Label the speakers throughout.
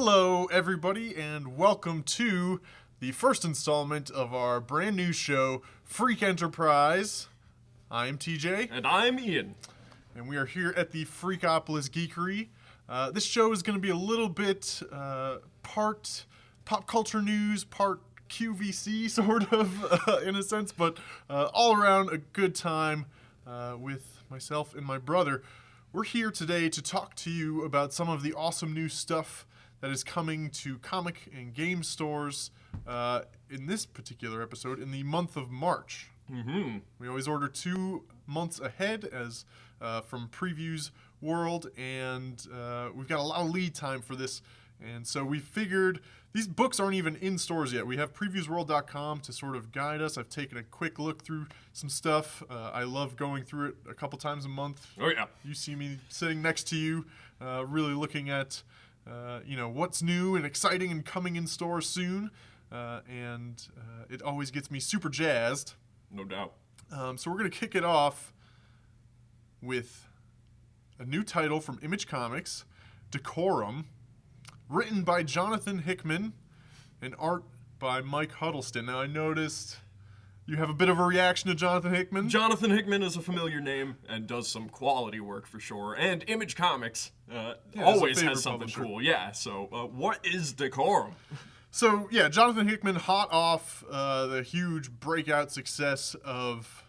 Speaker 1: Hello, everybody, and welcome to the first installment of our brand new show, Freak Enterprise. I'm TJ.
Speaker 2: And I'm Ian.
Speaker 1: And we are here at the Freakopolis Geekery. This show is going to be a little bit part pop culture news, part QVC, sort of, in a sense, but all around a good time with myself and my brother. We're here today to talk to you about some of the awesome new stuff that is coming to comic and game stores in this particular episode in the month of March.
Speaker 2: Mm-hmm.
Speaker 1: We always order 2 months ahead as from Previews World, and we've got a lot of lead time for this. And so we figured these books aren't even in stores yet. We have previewsworld.com to sort of guide us. I've taken a quick look through some stuff. I love going through it a couple times a month.
Speaker 2: Oh, yeah.
Speaker 1: You see me sitting next to you, really looking at what's new and exciting and coming in stores soon. And it always gets me super jazzed.
Speaker 2: No doubt.
Speaker 1: So we're going to kick it off with a new title from Image Comics, Decorum, written by Jonathan Hickman and art by Mike Huddleston. Now, I noticed you have a bit of a reaction to Jonathan Hickman.
Speaker 2: Jonathan Hickman is a familiar name and does some quality work for sure. And Image Comics always has something cool. Yeah, so what is Decorum?
Speaker 1: So, yeah, Jonathan Hickman, hot off the huge breakout success of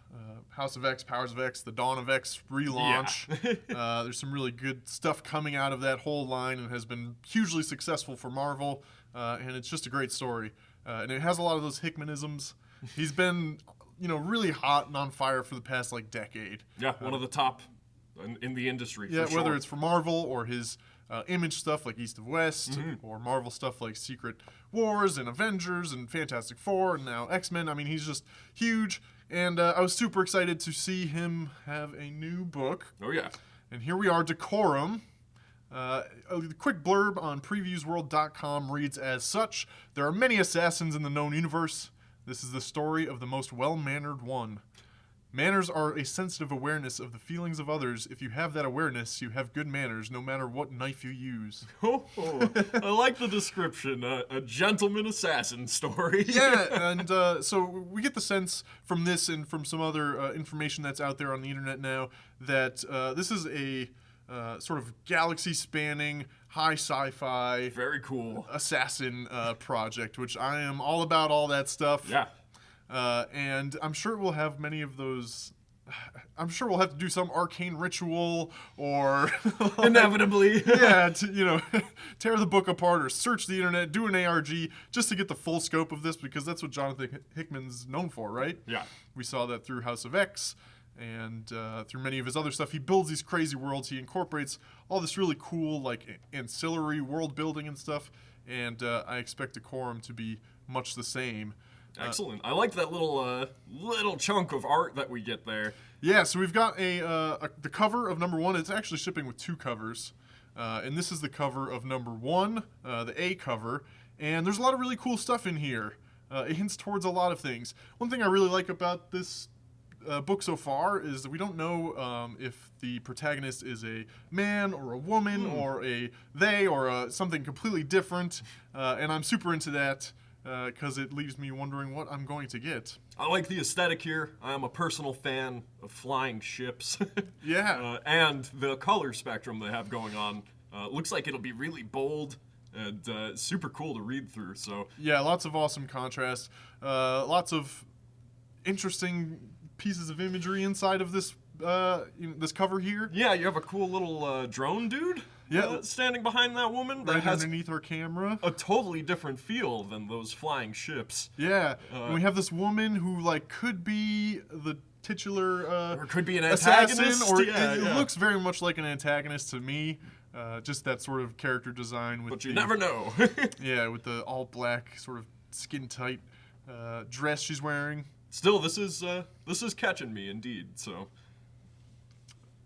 Speaker 1: House of X, Powers of X, the Dawn of X relaunch. Yeah. There's some really good stuff coming out of that whole line and has been hugely successful for Marvel, and it's just a great story. And it has a lot of those Hickmanisms. He's been, really hot and on fire for the past, decade.
Speaker 2: Yeah, one of the top in the industry,
Speaker 1: yeah,
Speaker 2: for sure.
Speaker 1: Whether it's for Marvel or his Image stuff like East of West, or Marvel stuff like Secret Wars and Avengers and Fantastic Four and now X-Men. I mean, he's just huge, and I was super excited to see him have a new book.
Speaker 2: Oh, yeah.
Speaker 1: And here we are, Decorum. A quick blurb on previewsworld.com reads as such: there are many assassins in the known universe. This is the story of the most well-mannered one. Manners are a sensitive awareness of the feelings of others. If you have that awareness, you have good manners, no matter what knife you use.
Speaker 2: Oh, I like the description. A gentleman assassin story.
Speaker 1: Yeah, and so we get the sense from this and from some other information that's out there on the internet now that this is a sort of galaxy-spanning, high sci-fi,
Speaker 2: very cool
Speaker 1: assassin project, which I am all about all that stuff.
Speaker 2: Yeah.
Speaker 1: And I'm sure we'll have many of those. I'm sure we'll have to do some arcane ritual or
Speaker 2: inevitably,
Speaker 1: yeah, to tear the book apart or search the internet, do an ARG just to get the full scope of this, because that's what Jonathan Hickman's known for, right?
Speaker 2: Yeah,
Speaker 1: we saw that through House of X and through many of his other stuff. He builds these crazy worlds. He incorporates all this really cool ancillary world building and stuff. And I expect Decorum to be much the same.
Speaker 2: Excellent. I like that little chunk of art that we get there.
Speaker 1: Yeah, so we've got the cover of number 1. It's actually shipping with 2 covers. And this is the cover of number 1, the A cover. And there's a lot of really cool stuff in here. It hints towards a lot of things. One thing I really like about this book so far is that we don't know if the protagonist is a man or a woman or a they or something completely different. And I'm super into that. Because it leaves me wondering what I'm going to get.
Speaker 2: I like the aesthetic here. I'm a personal fan of flying ships.
Speaker 1: Yeah.
Speaker 2: And the color spectrum they have going on looks like it'll be really bold and super cool to read through. So
Speaker 1: yeah, lots of awesome contrast. Lots of interesting pieces of imagery inside of this this cover here.
Speaker 2: Yeah, you have a cool little drone dude. Yeah, standing behind that woman that has
Speaker 1: underneath her camera.
Speaker 2: A totally different feel than those flying ships.
Speaker 1: Yeah, and we have this woman who could be the titular
Speaker 2: or could be an antagonist,
Speaker 1: assassin, or it looks very much like an antagonist to me. Just that sort of character design.
Speaker 2: But you never know.
Speaker 1: Yeah, with the all black sort of skin tight dress she's wearing.
Speaker 2: Still, this is catching me indeed. So.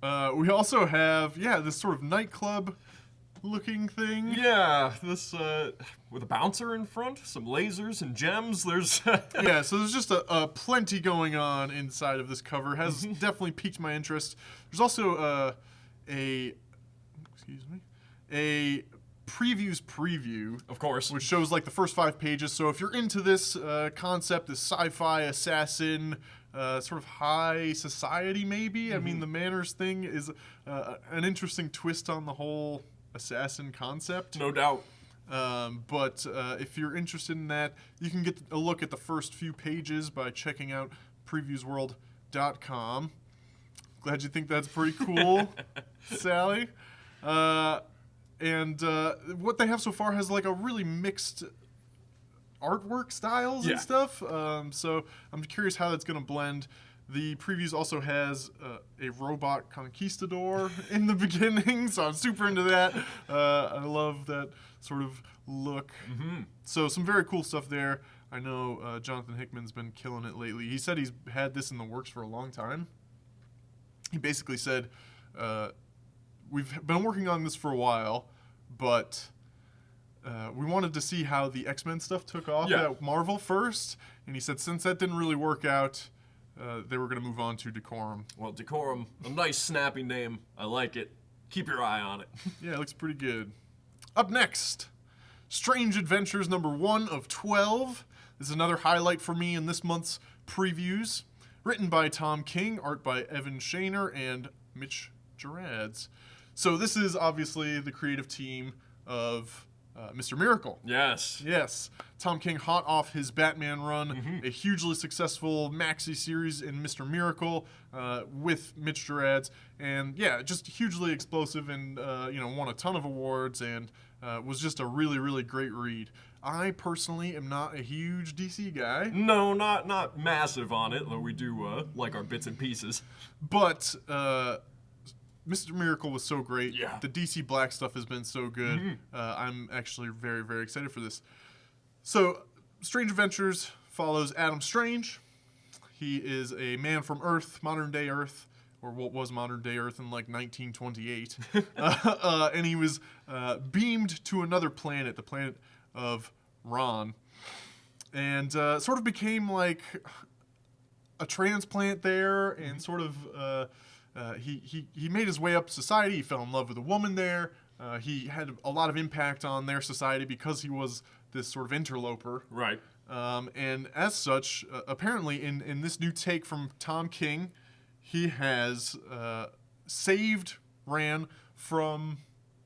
Speaker 1: We also have, this sort of nightclub-looking thing.
Speaker 2: Yeah, this, with a bouncer in front, some lasers and gems, there's...
Speaker 1: Yeah, so there's just a plenty going on inside of this cover. Has definitely piqued my interest. There's also a previews preview.
Speaker 2: Of course.
Speaker 1: Which shows like the first 5 pages. So if you're into this concept, this sci-fi assassin, sort of high society maybe. I mean, the manners thing is an interesting twist on the whole assassin concept.
Speaker 2: No doubt.
Speaker 1: But if you're interested in that, you can get a look at the first few pages by checking out previewsworld.com. Glad you think that's pretty cool, Sally. And what they have so far has like a really mixed artwork styles and stuff. So I'm curious how that's going to blend. The previews also has a robot conquistador in the beginning, so I'm super into that. I love that sort of look. So some very cool stuff there. I know Jonathan Hickman's been killing it lately. He said he's had this in the works for a long time. He basically said, we've been working on this for a while, but we wanted to see how the X-Men stuff took off at Marvel first. And he said since that didn't really work out, they were going to move on to Decorum.
Speaker 2: Well, Decorum, a nice snappy name. I like it. Keep your eye on it.
Speaker 1: Yeah, it looks pretty good. Up next, Strange Adventures number 1 of 12. This is another highlight for me in this month's previews. Written by Tom King, art by Evan Shaner and Mitch Gerads. So this is obviously the creative team of Mr. Miracle.
Speaker 2: Yes.
Speaker 1: Yes. Tom King hot off his Batman run, a hugely successful maxi series in Mr. Miracle with Mitch Gerads. And yeah, just hugely explosive and, won a ton of awards and was just a really, really great read. I personally am not a huge DC guy.
Speaker 2: No, not massive on it, though we do like our bits and pieces.
Speaker 1: But Mr. Miracle was so great.
Speaker 2: Yeah.
Speaker 1: The DC Black stuff has been so good. I'm actually very, very excited for this. So, Strange Adventures follows Adam Strange. He is a man from Earth, modern day Earth, or what was modern day Earth in like 1928. And he was beamed to another planet, the planet of Ron, and sort of became like a transplant there, and sort of he made his way up society. He fell in love with a woman there. He had a lot of impact on their society because he was this sort of interloper.
Speaker 2: Right.
Speaker 1: And as such, apparently in this new take from Tom King, he has saved Ran from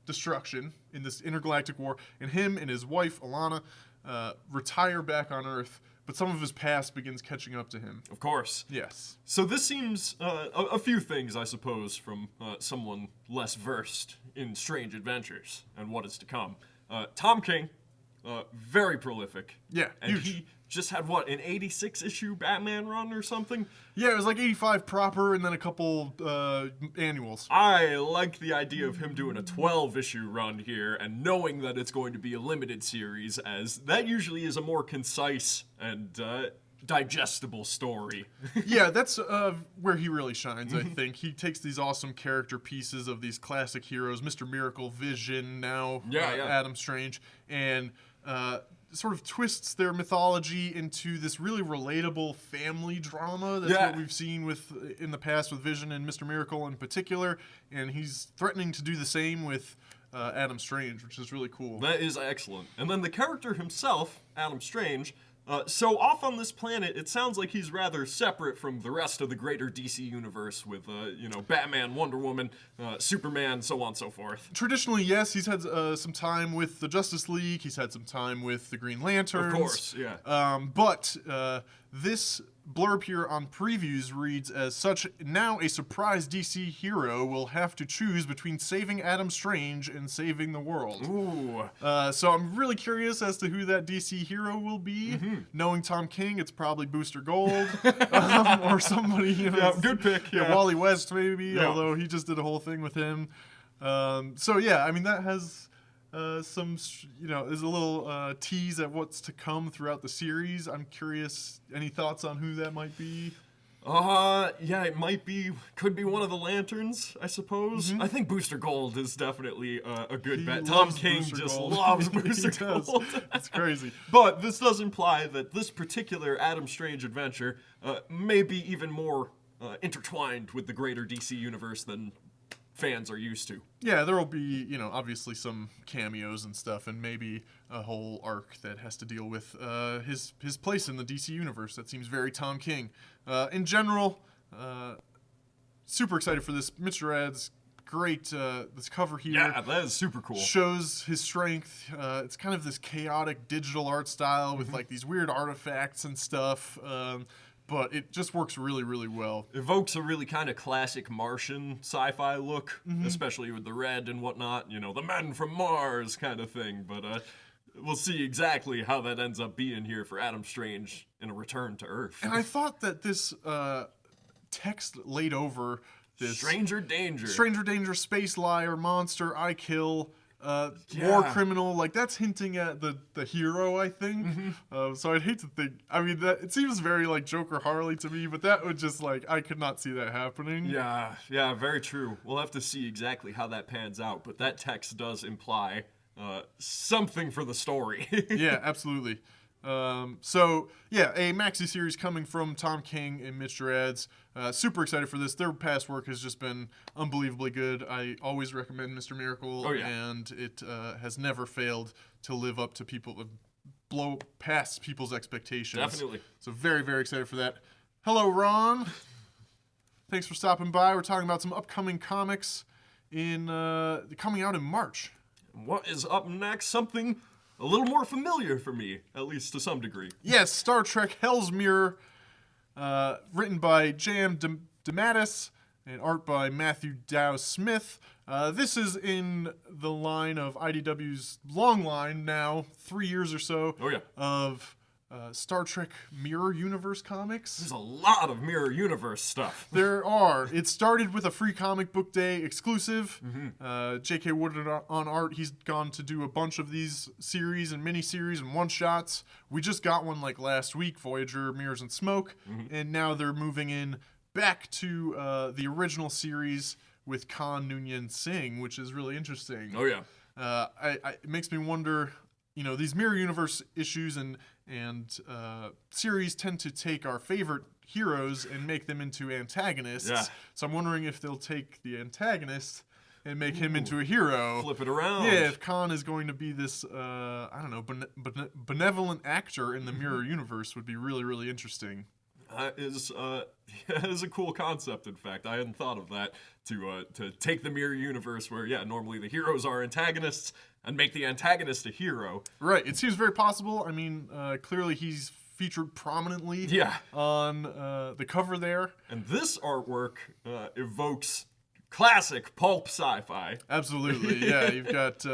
Speaker 1: destruction in this intergalactic war, and him and his wife Alana retire back on Earth, but some of his past begins catching up to him.
Speaker 2: Of course.
Speaker 1: Yes.
Speaker 2: So this seems a few things, I suppose, from someone less versed in Strange Adventures and what is to come. Tom King, very prolific.
Speaker 1: Yeah,
Speaker 2: and
Speaker 1: huge.
Speaker 2: he just had, what, an 86-issue Batman run or something?
Speaker 1: Yeah, it was like 85 proper and then a couple annuals.
Speaker 2: I like the idea of him doing a 12-issue run here and knowing that it's going to be a limited series, as that usually is a more concise and digestible story.
Speaker 1: Yeah, that's where he really shines, I think. He takes these awesome character pieces of these classic heroes, Mr. Miracle, Vision, now Adam Strange, and sort of twists their mythology into this really relatable family drama. That's what we've seen in the past with Vision and Mr. Miracle in particular, and he's threatening to do the same with Adam Strange, which is really cool.
Speaker 2: That is excellent. And then the character himself, Adam Strange, so off on this planet, it sounds like he's rather separate from the rest of the greater DC universe with, Batman, Wonder Woman, Superman, so on and so forth.
Speaker 1: Traditionally, yes, he's had some time with the Justice League. He's had some time with the Green Lanterns.
Speaker 2: Of course, yeah.
Speaker 1: But this blurb here on previews reads as such: now a surprise DC hero will have to choose between saving Adam Strange and saving the world.
Speaker 2: Ooh.
Speaker 1: So I'm really curious as to who that DC hero will be. Knowing Tom King, it's probably Booster Gold or somebody.
Speaker 2: Yeah, good pick. Yeah.
Speaker 1: Wally West maybe,
Speaker 2: although
Speaker 1: he just did a whole thing with him. So yeah, I mean that has some, is a little tease at what's to come throughout the series. I'm curious, any thoughts on who that might be?
Speaker 2: Yeah, it could be one of the Lanterns, I suppose. I think Booster Gold is definitely a good bet. Tom King just loves Booster Gold.
Speaker 1: It's crazy.
Speaker 2: But this does imply that this particular Adam Strange adventure may be even more intertwined with the greater DC universe than fans are used to.
Speaker 1: Yeah, there will be, obviously some cameos and stuff, and maybe a whole arc that has to deal with his place in the DC universe. That seems very Tom King. In general, super excited for this. Mitch Gerads, great. This cover here.
Speaker 2: Yeah, that is super cool.
Speaker 1: Shows his strength. It's kind of this chaotic digital art style with like these weird artifacts and stuff. But it just works really, really well.
Speaker 2: Evokes a really kind of classic Martian sci-fi look, especially with the red and whatnot. The men from Mars kind of thing. But we'll see exactly how that ends up being here for Adam Strange in a return to Earth.
Speaker 1: And I thought that this text laid over this
Speaker 2: Stranger Danger,
Speaker 1: space liar, monster, I kill, war criminal, like that's hinting at the hero, I think. So I'd hate to think. I mean, it seems very like Joker Harley to me, but that would just I could not see that happening.
Speaker 2: Yeah, very true. We'll have to see exactly how that pans out, but that text does imply something for the story.
Speaker 1: Yeah, absolutely. So yeah, a maxi series coming from Tom King and Mitch Gerads. Super excited for this. Their past work has just been unbelievably good. I always recommend Mr. Miracle, and it has never failed to live up to blow past people's expectations.
Speaker 2: Definitely.
Speaker 1: So very, very excited for that. Hello, Ron. Thanks for stopping by. We're talking about some upcoming comics coming out in March.
Speaker 2: What is up next? Something a little more familiar for me, at least to some degree.
Speaker 1: Yes, Star Trek Hell's Mirror, written by J.M. DeMatteis and art by Matthew Dow Smith. This is in the line of IDW's long line now, 3 years or so, of Star Trek Mirror Universe comics.
Speaker 2: There's a lot of Mirror Universe stuff.
Speaker 1: There are. It started with a free comic book day exclusive. J.K. Woodard on art. He's gone to do a bunch of these series and mini-series and one-shots. We just got one last week, Voyager, Mirrors and Smoke. And now they're moving in back to the original series with Khan Noonien Singh, which is really interesting.
Speaker 2: Oh, yeah.
Speaker 1: It makes me wonder, these Mirror Universe issues and series tend to take our favorite heroes and make them into antagonists.
Speaker 2: Yeah.
Speaker 1: So I'm wondering if they'll take the antagonist and make him into a hero.
Speaker 2: Flip it around.
Speaker 1: Yeah, if Khan is going to be this, benevolent actor in the Mirror Universe would be really, really interesting.
Speaker 2: That is a cool concept, in fact. I hadn't thought of that, to take the Mirror Universe where, normally the heroes are antagonists and make the antagonist a hero.
Speaker 1: Right. It seems very possible. I mean, clearly he's featured prominently on the cover there.
Speaker 2: And this artwork evokes classic pulp sci-fi.
Speaker 1: Absolutely, yeah. You've got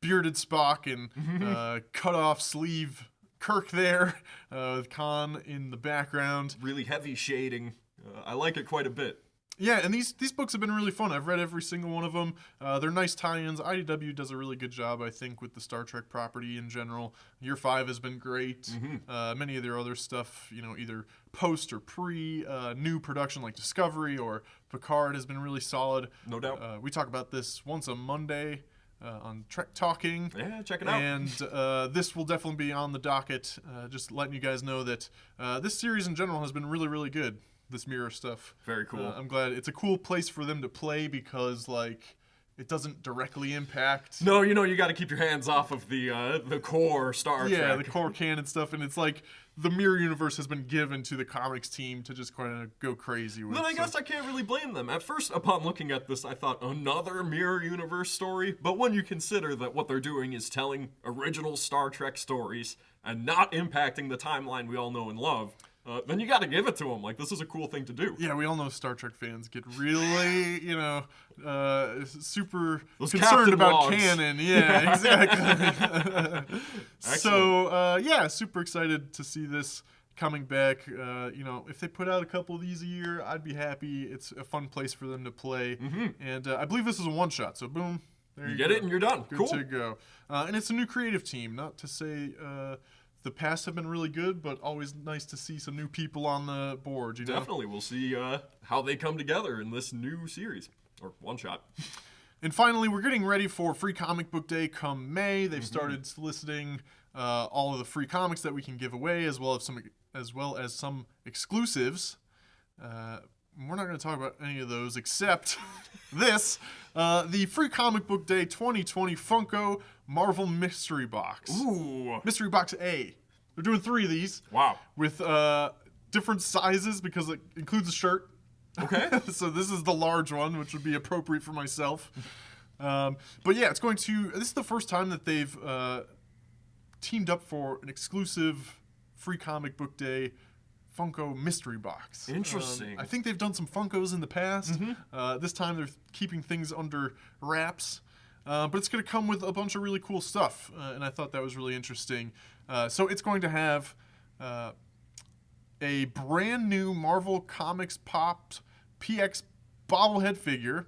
Speaker 1: bearded Spock and cut-off sleeve Kirk there, with Khan in the background.
Speaker 2: Really heavy shading. I like it quite a bit.
Speaker 1: Yeah, and these books have been really fun. I've read every single one of them. They're nice tie-ins. IDW does a really good job, I think, with the Star Trek property in general. Year 5 has been great. Many of their other stuff, either post or pre new production like Discovery or Picard has been really solid.
Speaker 2: No doubt.
Speaker 1: We talk about this once a Monday on Trek Talking.
Speaker 2: Yeah, check it out.
Speaker 1: And this will definitely be on the docket. Just letting you guys know that this series in general has been really, really good. This mirror stuff.
Speaker 2: Very cool.
Speaker 1: I'm glad. It's a cool place for them to play because, it doesn't directly impact.
Speaker 2: No, you got to keep your hands off of the core Star Trek.
Speaker 1: Yeah, the core canon stuff, and it's the Mirror Universe has been given to the comics team to just kind of go crazy with.
Speaker 2: Then I guess I can't really blame them. At first, upon looking at this, I thought another Mirror Universe story, but when you consider that what they're doing is telling original Star Trek stories and not impacting the timeline we all know and love, then you got to give it to them. This is a cool thing to do.
Speaker 1: Yeah, we all know Star Trek fans get really, super
Speaker 2: Those
Speaker 1: concerned
Speaker 2: Captain
Speaker 1: about
Speaker 2: logs.
Speaker 1: canon. Yeah, exactly. So, super excited to see this coming back. If they put out a couple of these a year, I'd be happy. It's a fun place for them to play. And I believe this is a one-shot, so boom. There you
Speaker 2: get
Speaker 1: go.
Speaker 2: it and you're done.
Speaker 1: Good
Speaker 2: Cool.
Speaker 1: to go. And it's a new creative team. Not to say the past have been really good, but always nice to see some new people on the board.
Speaker 2: Definitely. We'll see how they come together in this new series. Or one shot.
Speaker 1: And finally, we're getting ready for Free Comic Book Day come May. They've started soliciting all of the free comics that we can give away, as well as some exclusives. we're not going to talk about any of those except this, the Free Comic Book Day 2020 Funko Marvel Mystery Box.
Speaker 2: Ooh.
Speaker 1: Mystery Box A. They're doing 3 of these.
Speaker 2: Wow.
Speaker 1: With different sizes because it includes a shirt.
Speaker 2: Okay.
Speaker 1: So this is the large one, which would be appropriate for myself. But yeah, this is the first time that they've teamed up for an exclusive Free Comic Book Day Funko mystery box.
Speaker 2: Interesting.
Speaker 1: I think they've done some Funkos in the past. This time they're keeping things under wraps. But it's going to come with a bunch of really cool stuff. And I thought that was really interesting. So it's going to have a brand new Marvel Comics Popped PX bobblehead figure.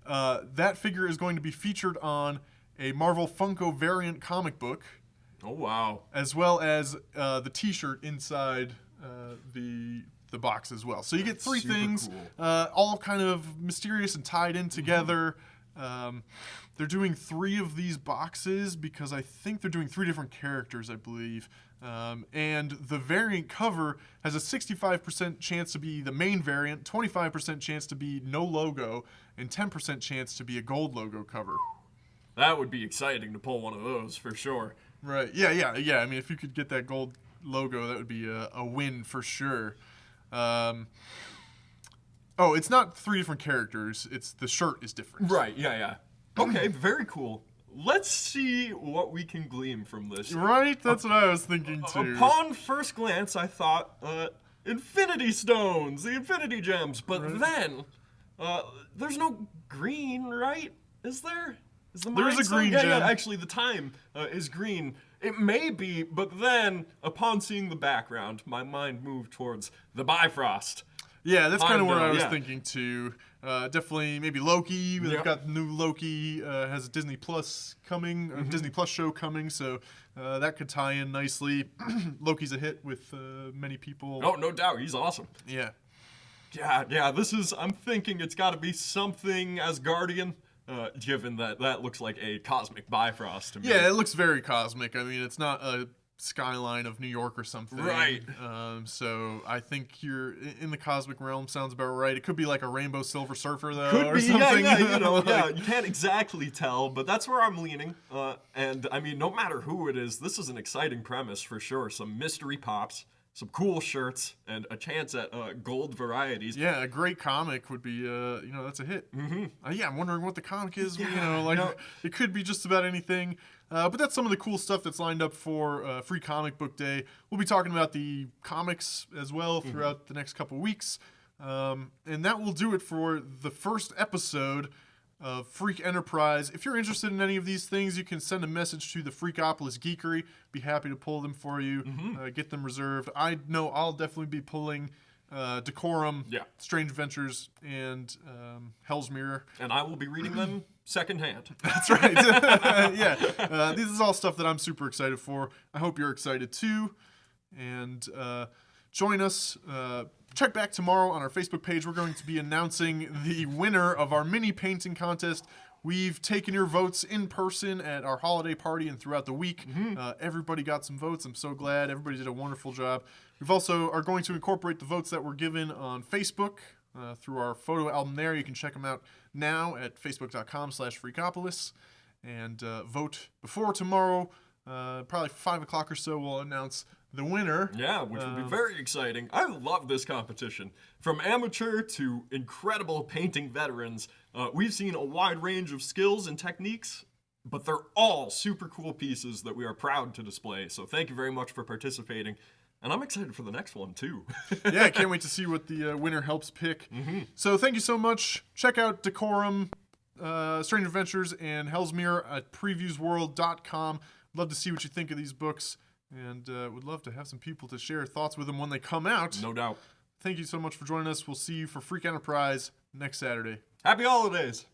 Speaker 1: That figure is going to be featured on a Marvel Funko variant comic book.
Speaker 2: Oh, wow.
Speaker 1: As well as the T-shirt inside the box as well. So you get 3
Speaker 2: Super
Speaker 1: things,
Speaker 2: cool.
Speaker 1: all kind of mysterious and tied in together. They're doing 3 of these boxes because I think they're doing 3 different characters, I believe. And the variant cover has a 65% chance to be the main variant, 25% chance to be no logo, and 10% chance to be a gold logo cover.
Speaker 2: That would be exciting to pull one of those for sure.
Speaker 1: Right. Yeah. I mean, if you could get that gold logo, that would be a win for sure. It's not 3 different characters. It's the shirt is different.
Speaker 2: Right, yeah. Okay, very cool. Let's see what we can glean from this.
Speaker 1: Right? That's what I was thinking too.
Speaker 2: Upon first glance, I thought, Infinity Stones, the Infinity Gems, but then, there's no green, right? Is there? Is the
Speaker 1: There is a green
Speaker 2: gem.
Speaker 1: gem.
Speaker 2: Yeah, actually, the time is green. It may be, but then, upon seeing the background, my mind moved towards the Bifrost.
Speaker 1: Yeah, that's kind of where I was
Speaker 2: yeah.
Speaker 1: thinking too. Definitely maybe Loki. They've
Speaker 2: Yep.
Speaker 1: got new Loki, has a Disney Plus coming, a Disney Plus show coming, so that could tie in nicely. Loki's a hit with many people.
Speaker 2: Oh, no doubt, he's awesome.
Speaker 1: Yeah.
Speaker 2: Yeah, I'm thinking it's got to be something Asgardian, given that looks like a cosmic Bifrost to me.
Speaker 1: Yeah, it looks very cosmic. I mean, it's not a skyline of New York or something.
Speaker 2: Right.
Speaker 1: So I think you're in the cosmic realm. Sounds about right. It could be like a Rainbow Silver Surfer, though,
Speaker 2: Could
Speaker 1: or
Speaker 2: be,
Speaker 1: something.
Speaker 2: you can't exactly tell, but that's where I'm leaning. And I mean, no matter who it is, this is an exciting premise for sure. Some mystery pops, some cool shirts, and a chance at gold varieties.
Speaker 1: Yeah, a great comic would be, that's a hit. Yeah, I'm wondering what the comic is.
Speaker 2: Yeah,
Speaker 1: it could be just about anything. But that's some of the cool stuff that's lined up for Free Comic Book Day. We'll be talking about the comics as well throughout the next couple weeks. And that will do it for the first episode of Freak Enterprise. If you're interested in any of these things, you can send a message to the Freakopolis Geekery. Be happy to pull them for you, get them reserved. I know I'll definitely be pulling Decorum, Strange Adventures, and Hell's Mirror.
Speaker 2: And I will be reading them secondhand.
Speaker 1: That's right. Yeah. This is all stuff that I'm super excited for. I hope you're excited too. And join us. Check back tomorrow on our Facebook page. We're going to be announcing the winner of our mini painting contest. We've taken your votes in person at our holiday party and throughout the week. Everybody got some votes. I'm so glad. Everybody did a wonderful job. We've also are going to incorporate the votes that were given on Facebook through our photo album there. You can check them out now at facebook.com/Freakopolis and vote before tomorrow. Probably 5 o'clock or so, we'll announce the winner.
Speaker 2: Yeah, which would be very exciting. I love this competition. From amateur to incredible painting veterans, we've seen a wide range of skills and techniques, but they're all super cool pieces that we are proud to display. So thank you very much for participating. And I'm excited for the next one, too.
Speaker 1: Yeah, I can't wait to see what the winner helps pick. So thank you so much. Check out Decorum, Strange Adventures, and Hell's Mirror at previewsworld.com. Love to see what you think of these books, and would love to have some people to share thoughts with them when they come out.
Speaker 2: No doubt.
Speaker 1: Thank you so much for joining us. We'll see you for Freak Enterprise next Saturday.
Speaker 2: Happy holidays!